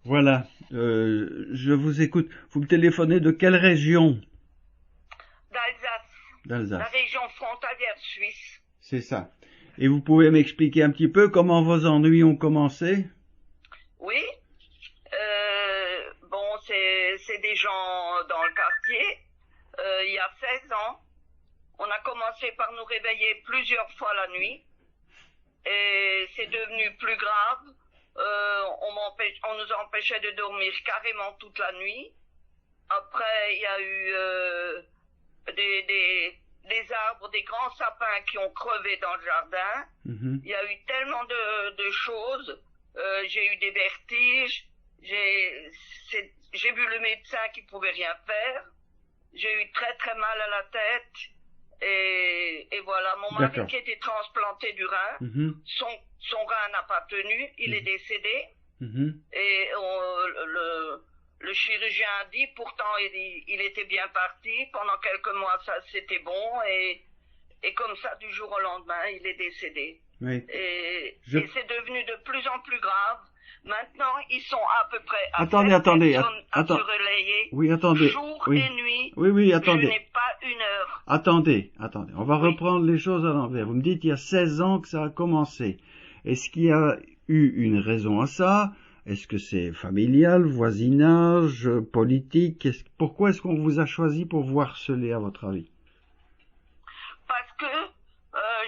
Voilà, je vous écoute. Vous me téléphonez de quelle région D'Alsace, la d'Alsace? région frontalière suisse. C'est ça. Et vous pouvez m'expliquer un petit peu comment vos ennuis ont commencé? Oui, bon, c'est des gens dans le quartier. Il y a 16 ans, on a commencé par nous réveiller plusieurs fois la nuit. Et c'est devenu plus grave. On nous empêchait de dormir carrément toute la nuit. Après, il y a eu des arbres, des grands sapins qui ont crevé dans le jardin. Mhm. Il y a eu tellement de choses. J'ai eu des vertiges. J'ai vu le médecin qui pouvait rien faire. J'ai eu très très mal à la tête. Et voilà, mon mari D'accord. qui était transplanté du rein, Mhm. son rein n'a pas tenu, il est décédé. Mhm. Et le chirurgien a dit, pourtant il était bien parti, pendant quelques mois ça c'était bon, et comme ça du jour au lendemain il est décédé. Oui. Et Je... c'est devenu de plus en plus grave. Maintenant ils sont à peu près à Attendez, 7 attendez, personnes à se attends. relayer, Oui, attendez. jour Oui. et nuit. Oui, oui, Je attendez. n'ai pas une heure. Attendez. On va Oui. reprendre les choses à l'envers. Vous me dites il y a 16 ans que ça a commencé. Est-ce qu'il y a eu une raison à ça? Est-ce que c'est familial, voisinage, politique? Pourquoi est-ce qu'on vous a choisi pour vous harceler, à votre avis? Parce que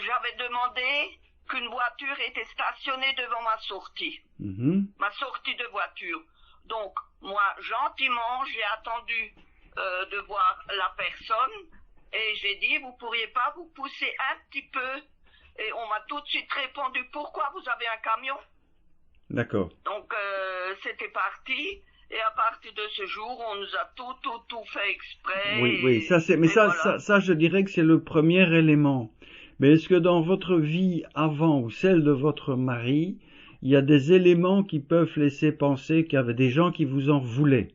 j'avais demandé qu'une voiture était stationnée devant ma sortie. Mhm. Ma sortie de voiture. Donc, moi, gentiment, j'ai attendu de voir la personne et j'ai dit, vous pourriez pas vous pousser un petit peu? Et on m'a tout de suite répondu, pourquoi vous avez un camion? D'accord. Donc, c'était parti. Et à partir de ce jour, on nous a tout fait exprès. Oui, oui, ça c'est, mais et voilà. ça, je dirais que c'est le premier élément. Mais est-ce que dans votre vie avant ou celle de votre mari, il y a des éléments qui peuvent laisser penser qu'il y avait des gens qui vous en voulaient?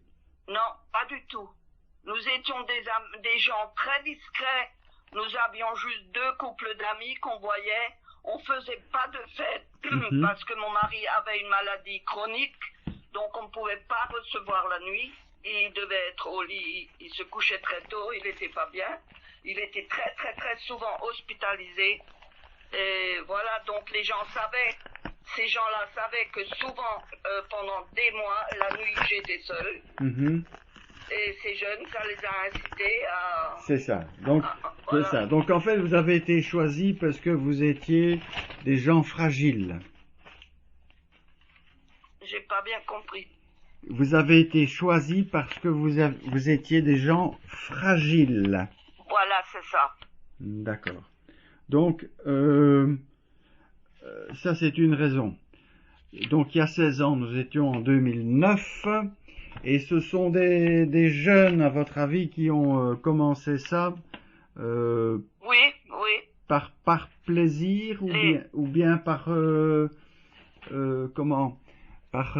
Non, pas du tout. Nous étions des gens très discrets. Nous avions juste 2 couples d'amis qu'on voyait. On faisait pas de fête Mhm. parce que mon mari avait une maladie chronique, donc on ne pouvait pas recevoir la nuit. Il devait être au lit, il se couchait très tôt, il n'était pas bien. Il était très souvent hospitalisé. Et voilà, donc les gens savaient, ces gens-là savaient que souvent, pendant des mois, la nuit, j'étais seule. Mhm. Et ces jeunes, ça les a incités à... C'est ça. Donc, c'est voilà. ça. Donc, en fait, vous avez été choisi parce que vous étiez des gens fragiles. J'ai pas bien compris. Vous avez été choisi parce que vous étiez des gens fragiles. Voilà, c'est ça. D'accord. Donc, ça c'est une raison. Donc il y a 16 ans, nous étions en 2009, et ce sont des jeunes, à votre avis, qui ont commencé ça Oui, oui. par plaisir ou bien par comment par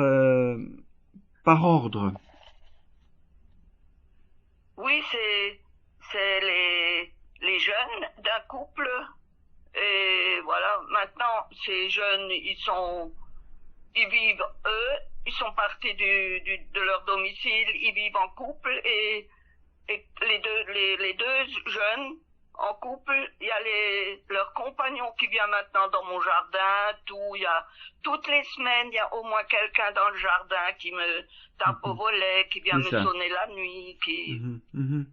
par ordre. Oui, c'est les jeunes d'un couple. Et voilà, maintenant, ces jeunes, ils vivent eux, ils sont partis de leur domicile, ils vivent en couple et les deux jeunes en couple, il y a leur compagnon qui vient maintenant dans mon jardin, toutes les semaines, il y a au moins quelqu'un dans le jardin qui me tape au volet, qui vient me sonner la nuit, Mhm, mhm.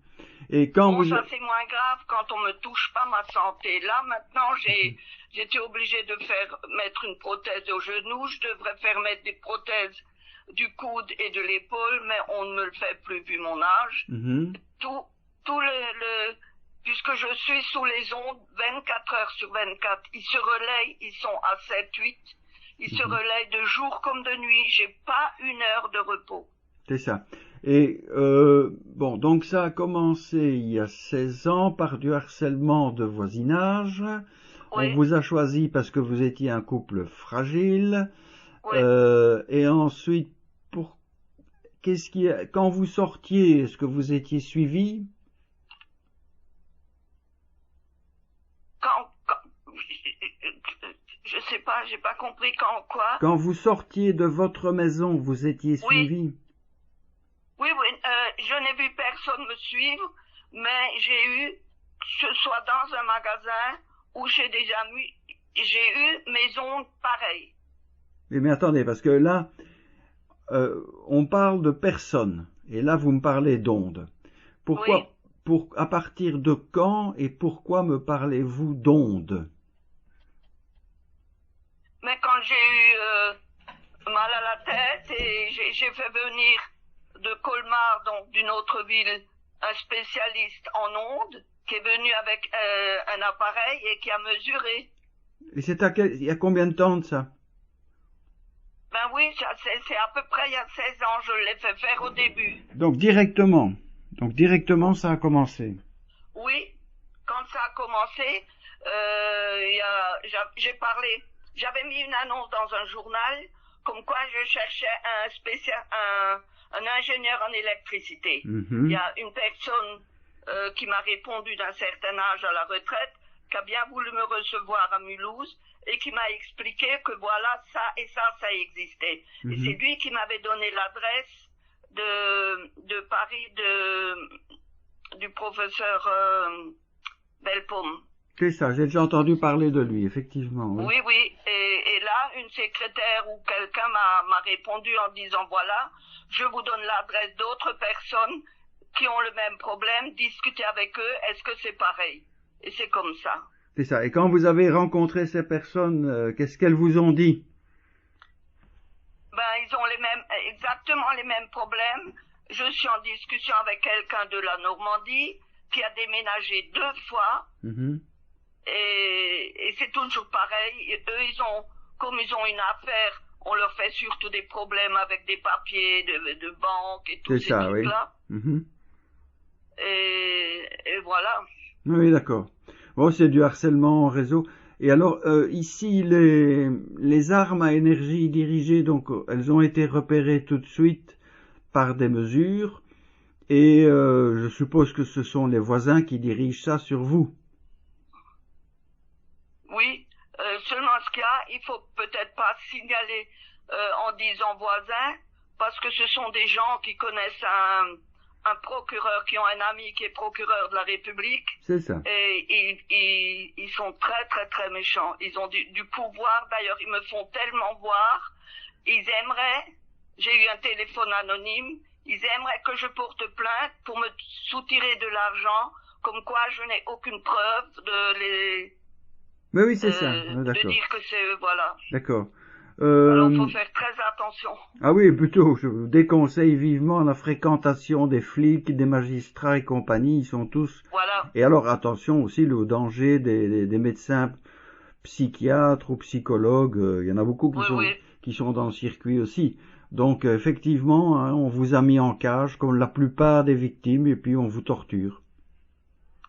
Et quand bon, vous... ça c'est moins grave quand on me touche pas ma santé. Là, maintenant, j'étais obligée de mettre une prothèse au genou. Je devrais faire mettre des prothèses du coude et de l'épaule, mais on ne me le fait plus vu mon âge. Mhm. Puisque je suis sous les ondes 24 heures sur 24, ils se relayent, ils sont à 7-8, ils se relayent de jour comme de nuit. J'ai pas une heure de repos. C'est ça. Et bon, donc ça a commencé il y a 16 ans par du harcèlement de voisinage. Oui. On vous a choisi parce que vous étiez un couple fragile. Oui. Et ensuite, quand vous sortiez, est-ce que vous étiez suivi? Je sais pas, j'ai pas compris quand quoi. Quand vous sortiez de votre maison, vous étiez Oui. suivi? Oui, je n'ai vu personne me suivre, mais j'ai eu, que ce soit dans un magasin ou chez des amis, j'ai eu mes ondes pareilles. Mais attendez, parce que là, on parle de personnes, et là vous me parlez d'ondes. Pourquoi, à partir de quand et pourquoi me parlez-vous d'ondes? Mais quand j'ai eu mal à la tête et j'ai fait venir de Colmar, donc d'une autre ville, un spécialiste en ondes qui est venu avec un appareil et qui a mesuré. Et il y a combien de temps de ça? Ben oui, c'est à peu près il y a 16 ans, je l'ai fait faire au début. Donc directement ça a commencé. Oui, quand ça a commencé, j'ai parlé, j'avais mis une annonce dans un journal comme quoi je cherchais un ingénieur en électricité. Il y a une personne qui m'a répondu d'un certain âge à la retraite, qui a bien voulu me recevoir à Mulhouse et qui m'a expliqué que voilà, ça et ça existait. Et c'est lui qui m'avait donné l'adresse de Paris du professeur Belpaume. C'est ça, j'ai déjà entendu parler de lui, effectivement. Oui. Oui. Et là, une secrétaire ou quelqu'un m'a répondu en disant voilà, je vous donne l'adresse d'autres personnes qui ont le même problème, discutez avec eux, est-ce que c'est pareil? Et c'est comme ça. C'est ça. Et quand vous avez rencontré ces personnes, qu'est-ce qu'elles vous ont dit? Ben, ils ont exactement les mêmes problèmes. Je suis en discussion avec quelqu'un de la Normandie qui a déménagé 2 fois. Et c'est toujours pareil. Eux, comme ils ont une affaire, on leur fait surtout des problèmes avec des papiers de banque et tous ces trucs-là. Oui. Et voilà. Oui, d'accord. Bon, c'est du harcèlement en réseau. Et alors, ici, les armes à énergie dirigée, donc, elles ont été repérées tout de suite par des mesures. Et je suppose que ce sont les voisins qui dirigent ça sur vous. Oui, seulement ce qu'il y a, il faut peut-être pas signaler en disant voisin, parce que ce sont des gens qui connaissent un procureur, qui ont un ami qui est procureur de la République. C'est ça. Et ils sont très très très méchants. Ils ont du pouvoir, d'ailleurs ils me font tellement voir. Ils aimeraient, j'ai eu un téléphone anonyme, ils aimeraient que je porte plainte pour me soutirer de l'argent, comme quoi je n'ai aucune preuve de les... Mais oui, c'est ça. De dire que c'est eux, voilà. D'accord. Alors, il faut faire très attention. Ah oui, plutôt, je vous déconseille vivement la fréquentation des flics, des magistrats et compagnie, ils sont tous... Voilà. Et alors, attention aussi au danger des médecins psychiatres ou psychologues, il y en a beaucoup qui sont dans le circuit aussi. Donc, effectivement, hein, on vous a mis en cage, comme la plupart des victimes, et puis on vous torture.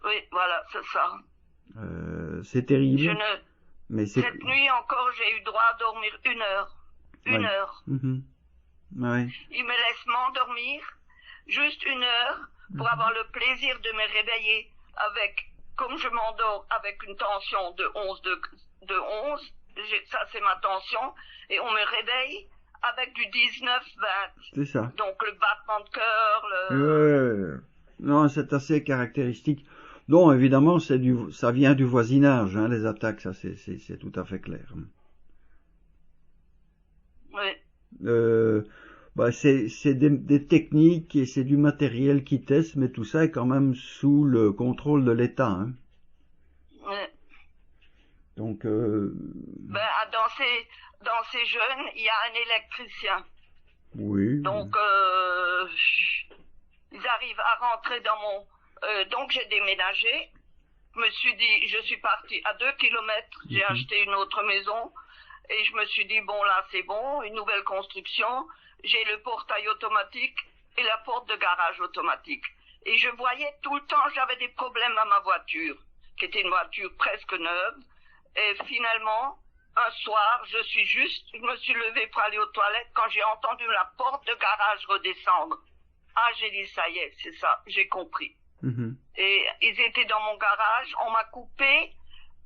Oui, voilà, c'est ça. C'est terrible. Cette nuit encore, j'ai eu droit à dormir 1 heure. Une heure. Ouais. Il me laisse m'endormir juste 1 heure pour avoir le plaisir de me réveiller comme je m'endors avec une tension de 11, ça c'est ma tension, et on me réveille avec du 19-20. C'est ça. Donc le battement de cœur, Non, c'est assez caractéristique. Non, évidemment, ça vient du voisinage, hein, les attaques, ça c'est tout à fait clair. Oui. C'est des techniques et c'est du matériel qui teste, mais tout ça est quand même sous le contrôle de l'État. Hein. Oui. Donc, dans ces jeunes, il y a un électricien. Oui. Donc, ils arrivent à rentrer dans mon... donc j'ai déménagé, je suis partie à 2 kilomètres, j'ai acheté une autre maison, et je me suis dit, bon là c'est bon, une nouvelle construction, j'ai le portail automatique et la porte de garage automatique. Et je voyais tout le temps, j'avais des problèmes à ma voiture, qui était une voiture presque neuve, et finalement, un soir, je me suis levée pour aller aux toilettes quand j'ai entendu la porte de garage redescendre. Ah, j'ai dit, ça y est, c'est ça, j'ai compris. Et ils étaient dans mon garage, on m'a coupé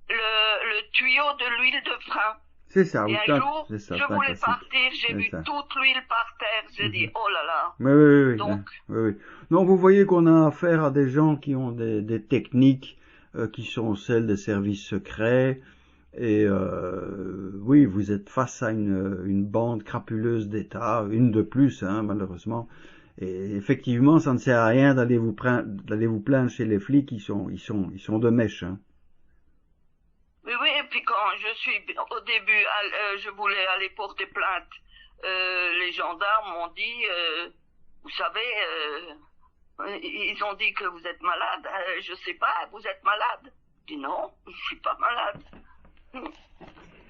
le tuyau de l'huile de frein. C'est ça, Et ou un jour, c'est ça, je c'est un voulais classique. partir, j'ai C'est vu ça. toute l'huile par terre, j'ai dit, oh là là. Oui, oui, oui, Donc, oui, oui. Non, vous voyez qu'on a affaire à des gens qui ont des techniques qui sont celles des services secrets. Et oui, vous êtes face à une bande crapuleuse d'État, une de plus, hein, malheureusement. Et effectivement, ça ne sert à rien d'aller vous plaindre chez les flics, ils sont de mèche. Hein. oui, oui, et puis quand au début, je voulais aller porter plainte, les gendarmes m'ont dit, vous savez, ils ont dit que vous êtes malade. Je sais pas, vous êtes malade? Je dis non, je suis pas malade.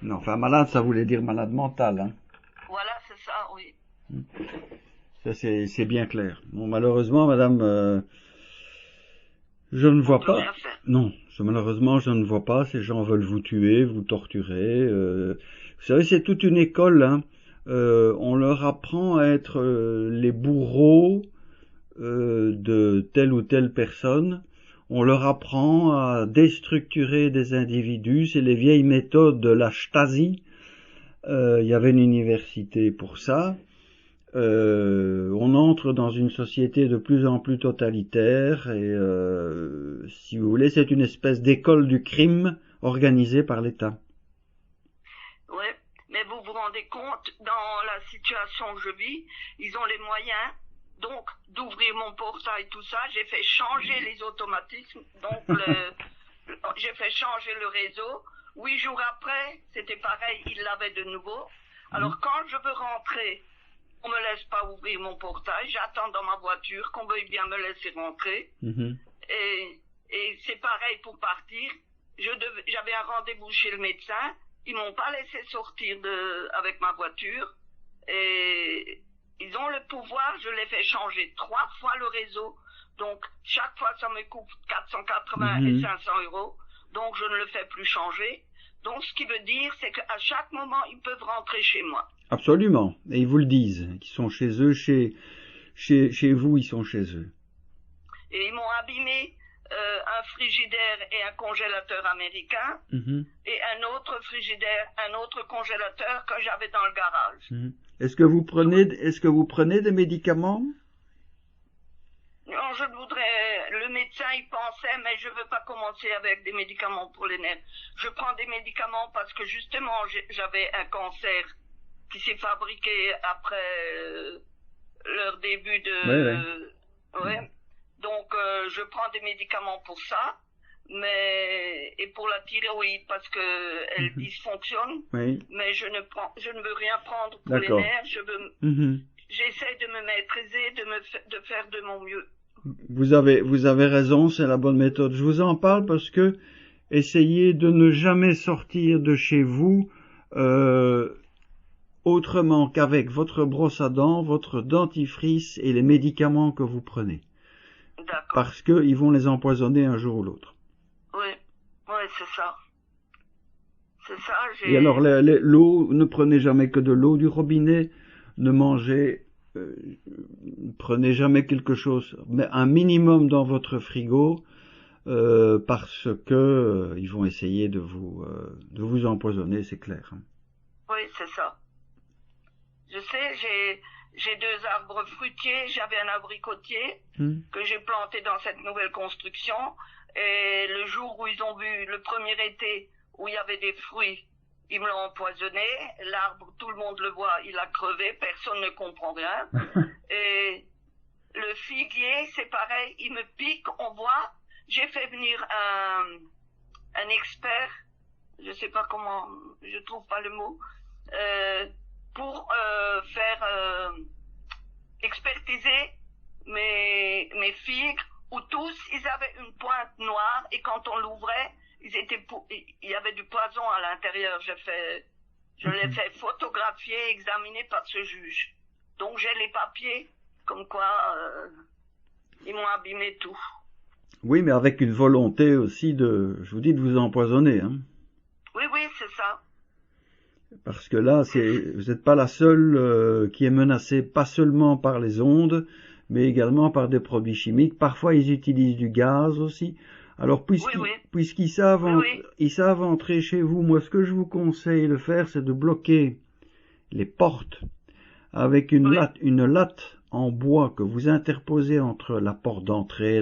Non, enfin, malade, ça voulait dire malade mental. Hein. Voilà, c'est ça, oui. Ça, c'est bien clair. Bon, malheureusement, madame, je ne vois On peut pas. rien faire. Non, malheureusement, je ne vois pas. Ces gens veulent vous tuer, vous torturer. Vous savez, c'est toute une école. Hein. On leur apprend à être les bourreaux de telle ou telle personne. On leur apprend à déstructurer des individus. C'est les vieilles méthodes de la Stasi. Il y avait une université pour ça. On entre dans une société de plus en plus totalitaire et, si vous voulez, c'est une espèce d'école du crime organisée par l'État. Oui, mais vous vous rendez compte, dans la situation que je vis, ils ont les moyens, donc, d'ouvrir mon portail, tout ça. J'ai fait changer les automatismes, donc j'ai fait changer le réseau. 8 jours après, c'était pareil, ils l'avaient de nouveau. Alors, quand je veux rentrer, on me laisse pas ouvrir mon portail, j'attends dans ma voiture qu'on veuille bien me laisser rentrer. Et c'est pareil pour partir. J'avais un rendez-vous chez le médecin, ils m'ont pas laissé sortir avec ma voiture. Et ils ont le pouvoir, je l'ai fait changer 3 fois le réseau. Donc, chaque fois, ça me coûte 480 et 500 euros. Donc, je ne le fais plus changer. Donc, ce qui veut dire, c'est qu'à chaque moment, ils peuvent rentrer chez moi. Absolument. Et ils vous le disent. Qu'ils sont chez eux, chez vous, ils sont chez eux. Et ils m'ont abîmé un frigidaire et un congélateur américain. Et un autre frigidaire, un autre congélateur que j'avais dans le garage. Est-ce que vous prenez des médicaments? Non, je voudrais, le médecin y pensait, mais je veux pas commencer avec des médicaments pour les nerfs. Je prends des médicaments parce que justement, j'avais un cancer qui s'est fabriqué après leur début de... Ouais. Donc, je prends des médicaments pour ça, et pour la thyroïde parce que elle dysfonctionne. Mais je ne veux rien prendre pour les nerfs. J'essaie de me maîtriser, de faire de mon mieux. Vous avez raison, c'est la bonne méthode. Je vous en parle parce que essayez de ne jamais sortir de chez vous autrement qu'avec votre brosse à dents, votre dentifrice et les médicaments que vous prenez. D'accord. Parce qu'ils vont les empoisonner un jour ou l'autre. Oui, c'est ça. C'est ça, Et alors, l'eau, ne prenez jamais que de l'eau du robinet, ne mangez, prenez jamais quelque chose, mais un minimum dans votre frigo, parce que ils vont essayer de vous empoisonner, c'est clair. Hein. Oui, c'est ça. Je sais, j'ai 2 arbres fruitiers, j'avais un abricotier que j'ai planté dans cette nouvelle construction, et le jour où ils ont vu le premier été où il y avait des fruits, ils me l'ont empoisonné. L'arbre, tout le monde le voit, il a crevé, personne ne comprend rien. Et le figuier, c'est pareil, il me pique, on voit. J'ai fait venir un expert, je sais pas comment, je trouve pas le mot, pour faire expertiser mes figues, où tous, ils avaient une pointe noire, et quand on l'ouvrait, il y avait du poison à l'intérieur. Je l'ai fait photographier, examiner par ce juge. Donc j'ai les papiers, comme quoi ils m'ont abîmé tout. Oui, mais avec une volonté aussi je vous dis, de vous empoisonner. Hein. Oui, c'est ça. Parce que là, vous n'êtes pas la seule qui est menacée, pas seulement par les ondes, mais également par des produits chimiques. Parfois, ils utilisent du gaz aussi. Alors, puisqu'ils savent, ils savent entrer chez vous, moi, ce que je vous conseille de faire, c'est de bloquer les portes avec une latte en bois que vous interposez entre la porte d'entrée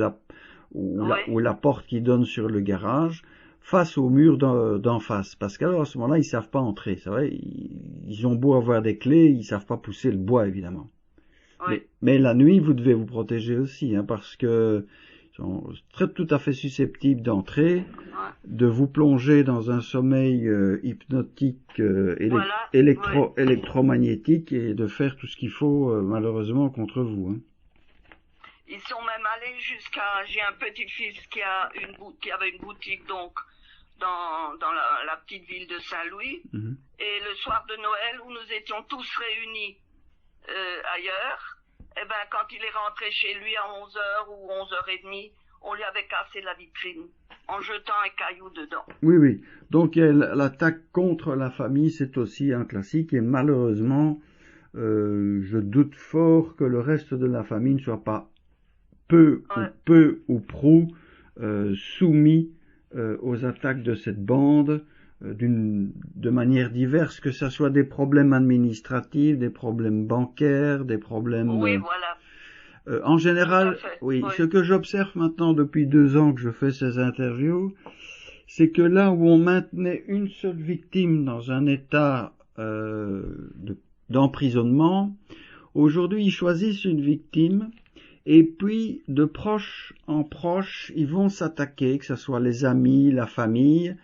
ou la porte qui donne sur le garage, face au mur d'en face. Parce qu'alors, à ce moment-là, ils savent pas entrer. C'est vrai, ils ont beau avoir des clés, ils savent pas pousser le bois, évidemment. Oui. Mais la nuit, vous devez vous protéger aussi, hein, parce que ils sont tout à fait susceptibles d'entrer, de vous plonger dans un sommeil hypnotique électromagnétique et de faire tout ce qu'il faut, malheureusement, contre vous. Hein. Ils sont même allés jusqu'à... J'ai un petit-fils qui avait une boutique donc dans la petite ville de Saint-Louis. Mm-hmm. Et le soir de Noël, où nous étions tous réunis ailleurs, et ben quand il est rentré chez lui à 11h ou 11h30, on lui avait cassé la vitrine en jetant un caillou dedans. Oui. Donc l'attaque contre la famille, c'est aussi un classique et malheureusement, je doute fort que le reste de la famille ne soit pas peu ou prou soumis aux attaques de cette bande de manière diverse, que ce soit des problèmes administratifs, des problèmes bancaires, des problèmes... Oui, voilà. En général, ce que j'observe maintenant depuis 2 ans que je fais ces interviews, c'est que là où on maintenait une seule victime dans un état d'emprisonnement, aujourd'hui ils choisissent une victime et puis de proche en proche, ils vont s'attaquer, que ce soit les amis, la famille,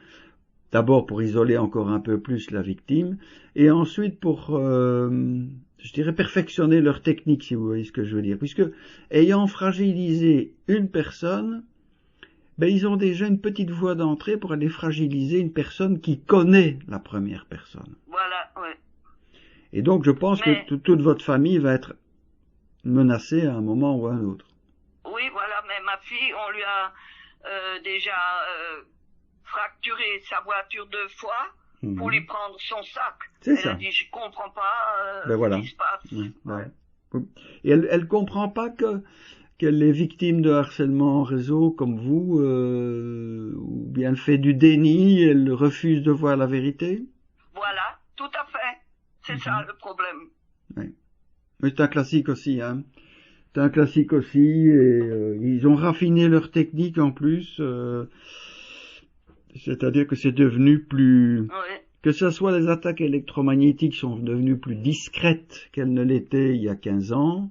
d'abord pour isoler encore un peu plus la victime, et ensuite pour, je dirais, perfectionner leur technique, si vous voyez ce que je veux dire. Puisque, ayant fragilisé une personne, ils ont déjà une petite voie d'entrée pour aller fragiliser une personne qui connaît la première personne. Voilà, oui. Et donc, je pense que toute votre famille va être menacée à un moment ou à un autre. Oui, voilà, mais ma fille, on lui a déjà fracturé sa voiture 2 fois pour lui prendre son sac. C'est ça. Elle a dit, je comprends pas voilà. ce qui se passe. Et elle comprend pas qu'elle est victime de harcèlement en réseau comme vous, ou bien elle fait du déni, elle refuse de voir la vérité. Voilà, tout à fait. C'est ça le problème. Oui. Mais c'est un classique aussi, hein. C'est un classique aussi, et ils ont raffiné leur technique en plus. C'est-à-dire que c'est devenu plus... Que ce soit les attaques électromagnétiques sont devenues plus discrètes qu'elles ne l'étaient il y a 15 ans.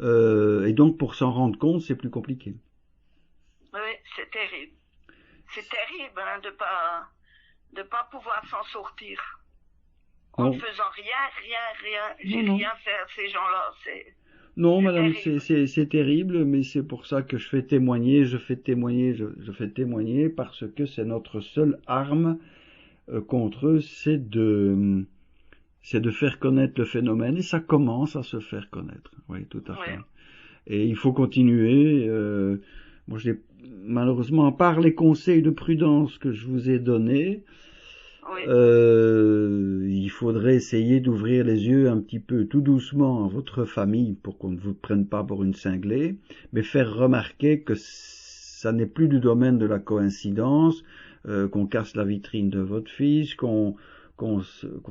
Et donc, pour s'en rendre compte, c'est plus compliqué. Oui, c'est terrible. C'est terrible hein, de pas pouvoir s'en sortir. En ne faisant rien. J'ai rien fait à ces gens-là. Non, madame, c'est terrible, mais c'est pour ça que je fais témoigner, je fais témoigner parce que c'est notre seule arme contre eux, c'est de faire connaître le phénomène, et ça commence à se faire connaître. Oui, tout à fait. Et il faut continuer. Moi, malheureusement, par les conseils de prudence que je vous ai donnés, il faudrait essayer d'ouvrir les yeux un petit peu tout doucement à votre famille pour qu'on ne vous prenne pas pour une cinglée, mais faire remarquer que ça n'est plus du domaine de la coïncidence, qu'on casse la vitrine de votre fils, qu'on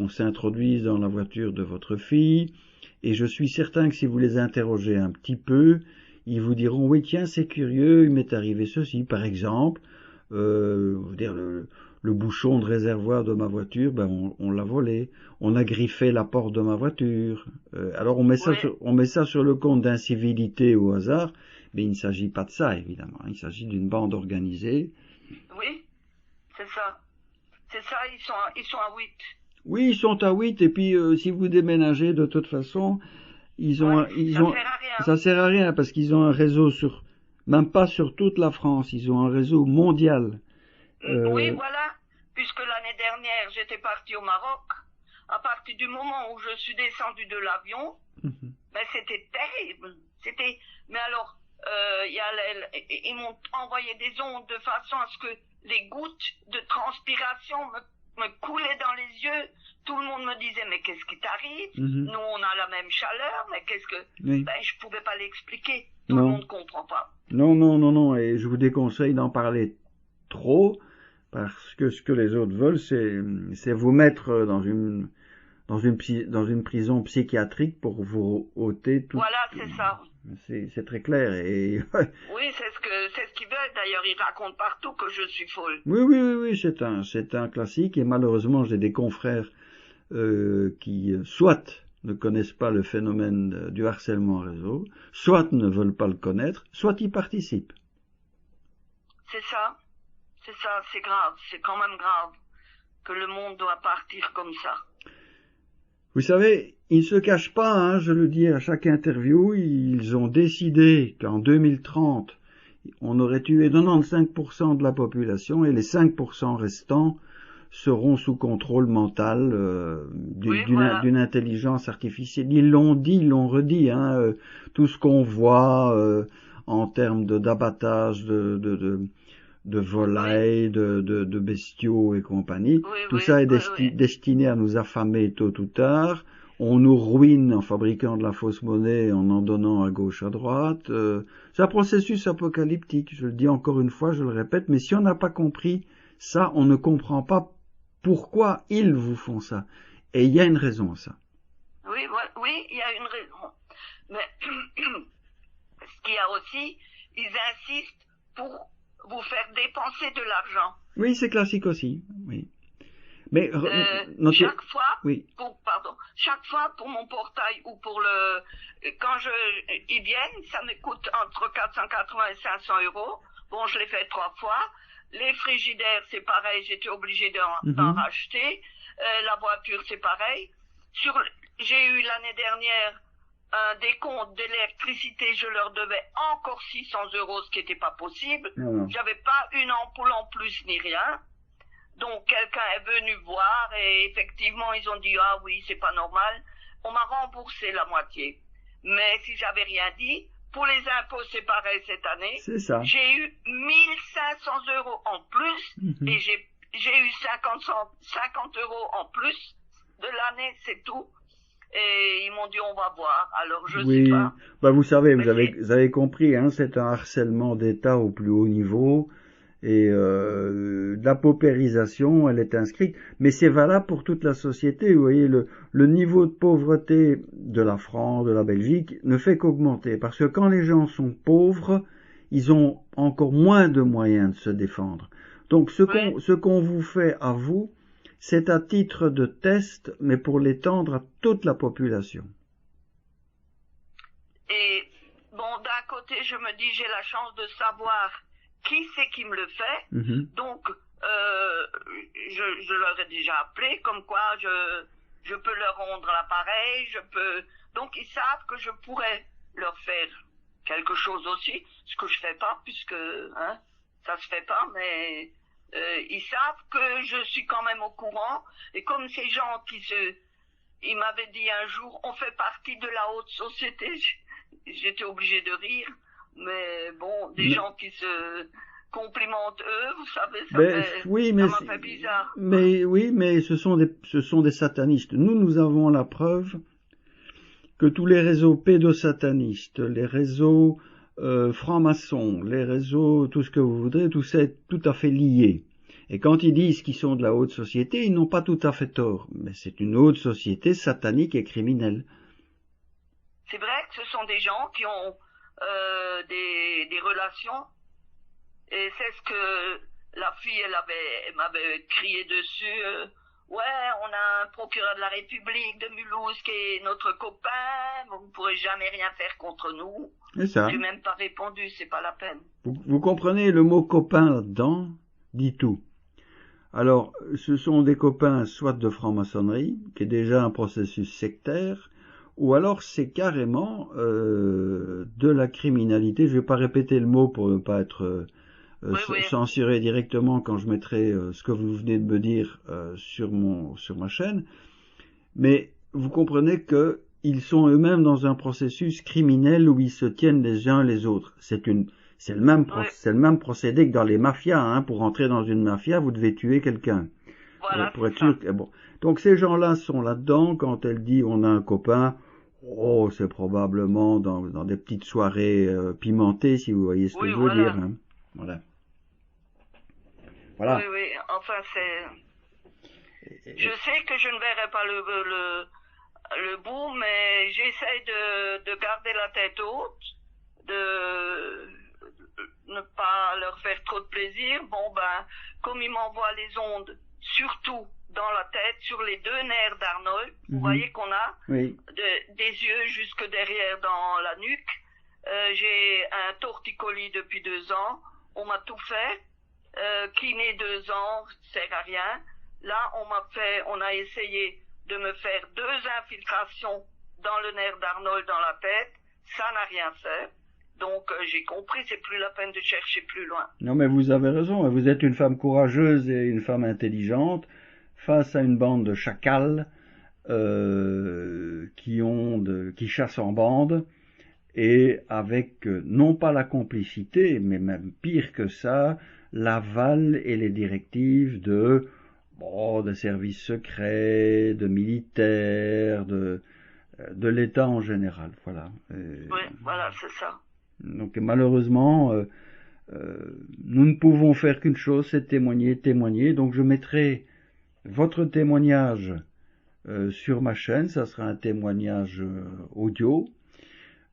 s'introduise dans la voiture de votre fille, et je suis certain que si vous les interrogez un petit peu, ils vous diront, oui tiens c'est curieux, il m'est arrivé ceci, par exemple, le bouchon de réservoir de ma voiture, on l'a volé. On a griffé la porte de ma voiture. Alors on met ça sur le compte d'incivilité au hasard, mais il ne s'agit pas de ça, évidemment. Il s'agit d'une bande organisée. Oui, c'est ça. C'est ça, ils sont à 8. Oui, ils sont à 8, et puis si vous déménagez, de toute façon, ça sert à rien, parce qu'ils ont un réseau même pas sur toute la France, ils ont un réseau mondial. Oui, voilà, puisque l'année dernière, j'étais partie au Maroc. À partir du moment où je suis descendue de l'avion, c'était terrible. Mais alors, ils m'ont envoyé des ondes de façon à ce que les gouttes de transpiration me coulait dans les yeux. Tout le monde me disait, mais qu'est-ce qui t'arrive? Nous, on a la même chaleur, mais qu'est-ce que... Oui. Ben, je pouvais pas l'expliquer. Tout le monde comprend pas. Non, et je vous déconseille d'en parler trop, parce que ce que les autres veulent, c'est vous mettre dans une prison psychiatrique pour vous ôter tout. Voilà, c'est ça. C'est très clair. Et oui, c'est ce qu'ils veulent. D'ailleurs, ils racontent partout que je suis folle. Oui, c'est un classique. Et malheureusement, j'ai des confrères qui soit ne connaissent pas le phénomène du harcèlement réseau, soit ne veulent pas le connaître, soit y participent. C'est ça, c'est grave, c'est quand même grave que le monde doit partir comme ça. Vous savez, ils ne se cachent pas, hein, je le dis à chaque interview, ils ont décidé qu'en 2030, on aurait tué 95% de la population et les 5% restants seront sous contrôle mental d'une intelligence artificielle. Ils l'ont dit, ils l'ont redit, hein, tout ce qu'on voit en termes d'abattage, de volailles, de bestiaux et compagnie, tout ça est destiné à nous affamer tôt ou tard. On nous ruine en fabriquant de la fausse monnaie, en donnant à gauche, à droite. C'est un processus apocalyptique, je le dis encore une fois, je le répète, mais si on n'a pas compris ça, on ne comprend pas pourquoi ils vous font ça. Et il y a une raison à ça. Oui, il y a une raison. Mais ce qu'il y a aussi, ils insistent pour vous faire dépenser de l'argent. Oui, c'est classique aussi, oui. Mais chaque fois pour mon portail ou pour quand ils viennent, ça me coûte entre 480 et 500 €. Bon, je l'ai fait 3 fois. Les frigidaires, c'est pareil, j'étais obligée d'en racheter. La voiture, c'est pareil. J'ai eu l'année dernière un décompte d'électricité, je leur devais encore 600 €, ce qui n'était pas possible. J'avais pas une ampoule en plus ni rien. Donc quelqu'un est venu voir et effectivement ils ont dit ah oui c'est pas normal. On m'a remboursé la moitié. Mais si j'avais rien dit, pour les impôts c'est pareil cette année. C'est ça. J'ai eu 1500 € en plus et j'ai eu 50 € en plus de l'année, c'est tout. Et ils m'ont dit on va voir. Alors je sais pas. Bah vous savez, vous avez compris, hein, c'est un harcèlement d'État au plus haut niveau. Et la paupérisation, elle est inscrite, mais c'est valable pour toute la société. Vous voyez, le niveau de pauvreté de la France, de la Belgique, ne fait qu'augmenter, parce que quand les gens sont pauvres, ils ont encore moins de moyens de se défendre. Donc ce qu'on vous fait à vous, c'est à titre de test, mais pour l'étendre à toute la population. Et bon, d'un côté, je me dis, j'ai la chance de savoir qui c'est qui me le fait. Donc, je leur ai déjà appelé, comme quoi je peux leur rendre l'appareil, donc ils savent que je pourrais leur faire quelque chose aussi, ce que je fais pas, puisque, ça se fait pas, mais ils savent que je suis quand même au courant, et comme ces gens ils m'avaient dit un jour, on fait partie de la haute société, j'étais obligée de rire, mais bon, des gens qui se complimentent eux, vous savez, ça m'a fait bizarre. Mais ce sont des satanistes. Nous avons la preuve que tous les réseaux pédosatanistes, les réseaux francs-maçons, les réseaux, tout ce que vous voudrez, tout ça est tout à fait lié. Et quand ils disent qu'ils sont de la haute société, ils n'ont pas tout à fait tort. Mais c'est une haute société satanique et criminelle. C'est vrai que ce sont des gens qui ont des relations. Et c'est ce que la fille, elle m'avait crié dessus. Ouais, on a un procureur de la République de Mulhouse qui est notre copain. Vous ne pourrez jamais rien faire contre nous. C'est ça. J'ai même pas répondu, c'est pas la peine. Vous comprenez, le mot copain là-dedans dit tout. Alors, ce sont des copains soit de franc-maçonnerie, qui est déjà un processus sectaire, ou alors c'est carrément de la criminalité. Je ne vais pas répéter le mot pour ne pas être censuré directement quand je mettrai ce que vous venez de me dire sur ma chaîne. Mais vous comprenez que ils sont eux-mêmes dans un processus criminel où ils se tiennent les uns les autres. C'est le même procédé que dans les mafias. Pour entrer dans une mafia, vous devez tuer quelqu'un. Voilà, pour c'est être ça. sûr que, bon. Donc ces gens-là sont là-dedans. Quand elle dit on a un copain, oh, c'est probablement dans des petites soirées pimentées, si vous voyez ce que Oui, je veux dire. voilà. Hein. Voilà. Oui, Voilà. oui. Enfin, c'est... Je Et- sais que je ne verrai pas le bout, mais j'essaye de garder la tête haute, de ne pas leur faire trop de plaisir. Bon, ben, comme ils m'envoient les ondes, surtout dans la tête, sur les deux nerfs d'Arnold, vous Mhm. voyez qu'on a Oui. des yeux jusque derrière dans la nuque. J'ai un torticolis depuis 2 ans. On m'a tout fait. Kiné 2 ans, sert à rien. Là, on a essayé de me faire 2 infiltrations dans le nerf d'Arnold dans la tête. Ça n'a rien fait. Donc, j'ai compris, c'est plus la peine de chercher plus loin. Non, mais vous avez raison. Vous êtes une femme courageuse et une femme intelligente face à une bande de chacals qui chassent en bande et avec non pas la complicité, mais même pire que ça, l'aval et les directives de services secrets, de militaires, de l'État en général. Voilà. Oui, voilà, c'est ça. Donc malheureusement, nous ne pouvons faire qu'une chose, c'est témoigner. Donc je mettrai votre témoignage sur ma chaîne, ça sera un témoignage audio,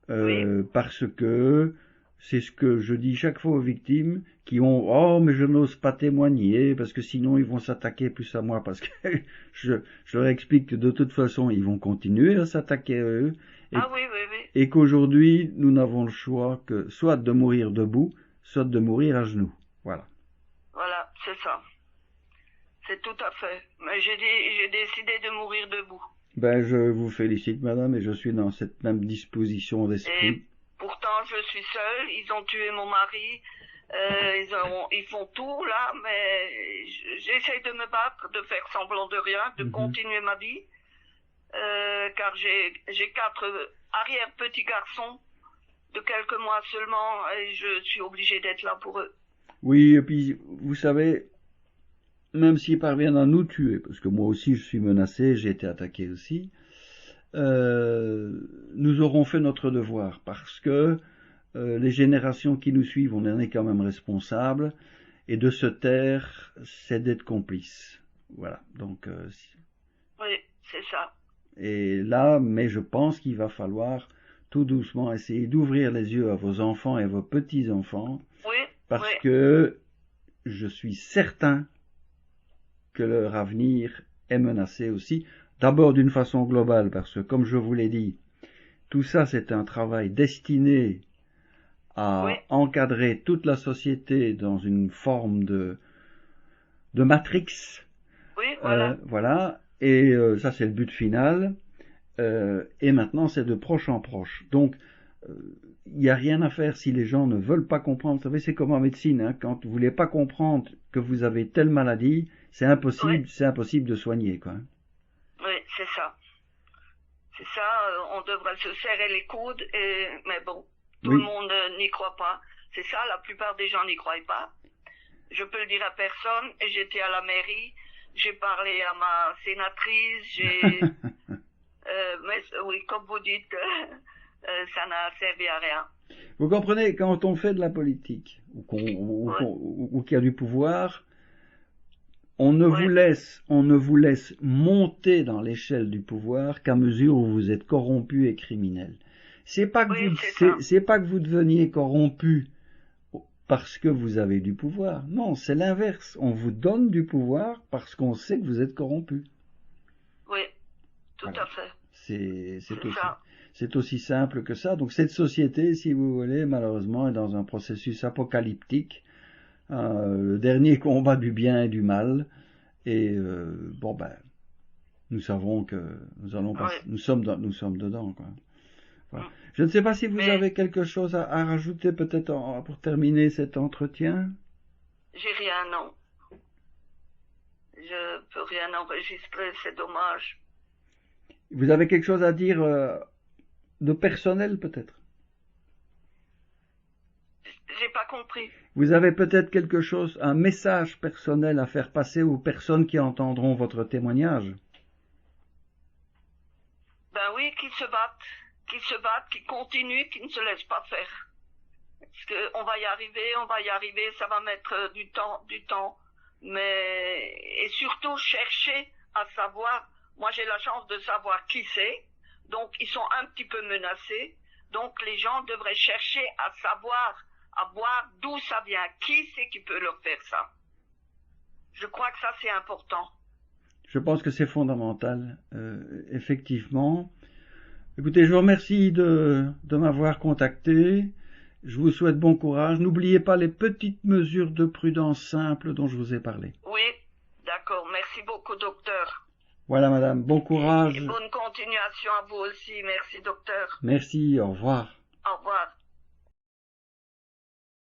Oui. parce que c'est ce que je dis chaque fois aux victimes qui ont oh mais je n'ose pas témoigner parce que sinon ils vont s'attaquer plus à moi parce que je leur explique que de toute façon ils vont continuer à s'attaquer à eux Ah oui, oui, oui. et qu'aujourd'hui nous n'avons le choix que soit de mourir debout, soit de mourir à genoux. Voilà. Voilà, c'est ça. C'est tout à fait. Mais j'ai décidé de mourir debout. Ben je vous félicite madame et je suis dans cette même disposition d'esprit. Et pourtant, je suis seule. Ils ont tué mon mari. Ils font tout là, mais j'essaye de me battre, de faire semblant de rien, de continuer ma vie, car j'ai 4 arrière-petits garçons de quelques mois seulement, et je suis obligée d'être là pour eux. Oui, et puis vous savez, même s'ils parviennent à nous tuer, parce que moi aussi je suis menacé, j'ai été attaqué aussi, nous aurons fait notre devoir, parce que les générations qui nous suivent, on en est quand même responsables, et de se taire, c'est d'être complice. Voilà, donc... Oui, c'est ça. et là, mais je pense qu'il va falloir tout doucement essayer d'ouvrir les yeux à vos enfants et à vos petits-enfants, Oui, parce oui, que je suis certain que leur avenir est menacé aussi, d'abord d'une façon globale, parce que comme je vous l'ai dit, tout ça c'est un travail destiné oui, à encadrer toute la société dans une forme de matrix, oui, voilà. voilà, et ça c'est le but final, et maintenant c'est de proche en proche. Donc il n'y a rien à faire si les gens ne veulent pas comprendre. Vous savez, c'est comme en médecine, hein, quand vous ne voulez pas comprendre que vous avez telle maladie, c'est Oui, impossible de soigner, quoi. oui, c'est ça. C'est ça, on devrait se serrer les coudes, mais bon, tout le Oui, monde n'y croit pas. C'est ça, la plupart des gens n'y croient pas. Je peux le dire à personne, et j'étais à la mairie, j'ai parlé à ma sénatrice, mais oui, comme vous dites, ça n'a servi à rien. vous comprenez, quand on fait de la politique, Oui, ou qu'il y a du pouvoir, on oui, ne vous laisse monter dans l'échelle du pouvoir qu'à mesure où vous êtes corrompu et criminel. oui, c'est ça. C'est pas que vous deveniez corrompu parce que vous avez du pouvoir. Non, c'est l'inverse. On vous donne du pouvoir parce qu'on sait que vous êtes corrompu. Oui, tout Voilà. à fait. C'est C'est aussi, ça. c'est aussi simple que ça. Donc cette société, si vous voulez, malheureusement, est dans un processus apocalyptique. Le dernier combat du bien et du mal. Et bon ben, nous savons que Oui. nous sommes dedans, quoi. Voilà. Mm. Je ne sais pas si vous Mais avez quelque chose à rajouter peut-être pour terminer cet entretien. j'ai rien, non. Je peux rien enregistrer, c'est dommage. Vous avez quelque chose à dire de personnel peut-être? J'ai pas compris. Vous avez peut-être quelque chose, un message personnel à faire passer aux personnes qui entendront votre témoignage? Ben oui, qui se battent, qui continuent, qui ne se laissent pas faire. Parce que on va y arriver, ça va mettre du temps. Mais, et surtout chercher à savoir, moi j'ai la chance de savoir qui c'est, donc ils sont un petit peu menacés, donc les gens devraient chercher à savoir, à voir d'où ça vient, qui c'est qui peut leur faire ça. Je crois que ça c'est important. Je pense que c'est fondamental, effectivement. Écoutez, je vous remercie de m'avoir contacté. Je vous souhaite bon courage. N'oubliez pas les petites mesures de prudence simples dont je vous ai parlé. Oui, d'accord. Merci beaucoup, docteur. Voilà, madame. Bon courage. Et bonne continuation à vous aussi. Merci, docteur. Merci. Au revoir. Au revoir.